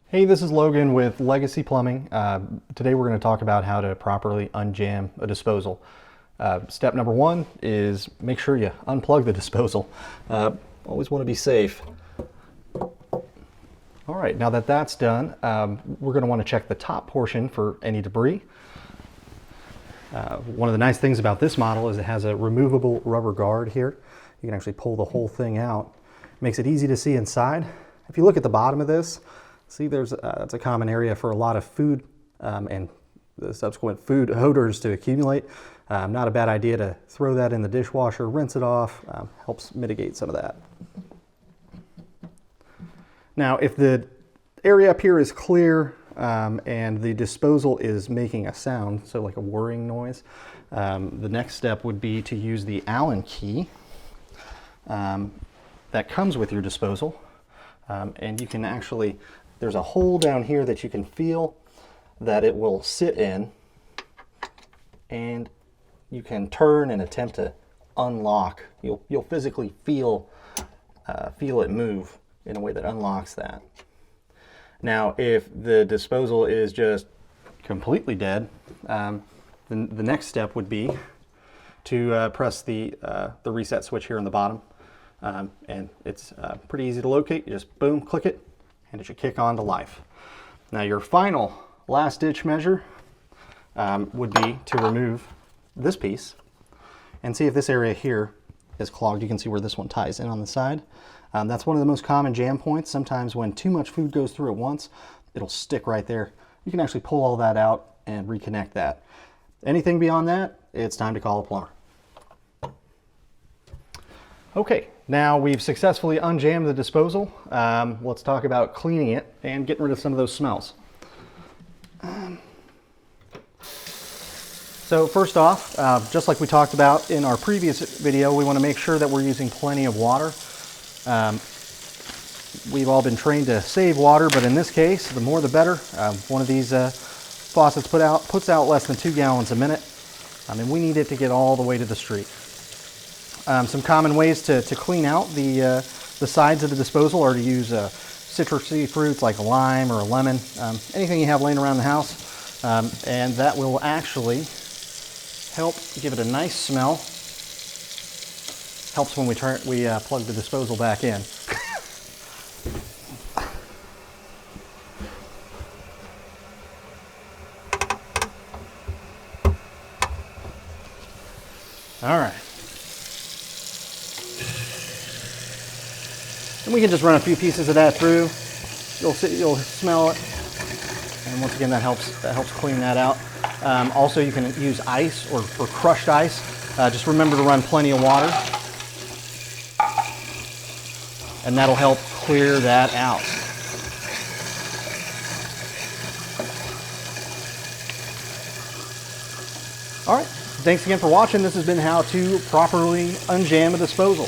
Hey, this is Logan with Legacy Plumbing. Today we're going to talk about how to properly unjam a disposal. Step number one is make sure you unplug the disposal. Always want to be safe. All right, now that that's done, we're going to want to check the top portion for any debris. One of the nice things about this model is it has a removable rubber guard here. You can actually pull the whole thing out. Makes it easy to see inside. If you look at the bottom of this, see, it's a common area for a lot of food and the subsequent food odors to accumulate. Not a bad idea to throw that in the dishwasher, rinse it off, helps mitigate some of that. Now, if the area up here is clear and the disposal is making a sound, so like a whirring noise, the next step would be to use the Allen key that comes with your disposal. And you can actually, there's a hole down here that you can feel that it will sit in, and you can turn and attempt to unlock. You'll physically feel it move in a way that unlocks that. Now, if the disposal is just completely dead, then the next step would be to press the reset switch here on the bottom. And it's pretty easy to locate. You just boom, click it, and it should kick on to life. Now, your final last ditch measure would be to remove this piece and see if this area here is clogged. You can see where this one ties in on the side. That's one of the most common jam points. Sometimes when too much food goes through at once, it'll stick right there. You can actually pull all that out and reconnect that. Anything beyond that, it's time to call a plumber. Okay, now we've successfully unjammed the disposal. Let's talk about cleaning it and getting rid of some of those smells. So first off, just like we talked about in our previous video, we want to make sure that we're using plenty of water. We've all been trained to save water, but in this case, the more the better. One of these faucets puts out less than 2 gallons a minute. And we need it to get all the way to the street. Some common ways to clean out the sides of the disposal are to use citrusy fruits like a lime or a lemon, anything you have laying around the house, and that will actually help give it a nice smell. Helps when we plug the disposal back in. All right. And we can just run a few pieces of that through. You'll smell it, and once again, that helps clean that out. Also, you can use ice or crushed ice. Just remember to run plenty of water, and that'll help clear that out. All right. Thanks again for watching. This has been how to properly unjam a disposal.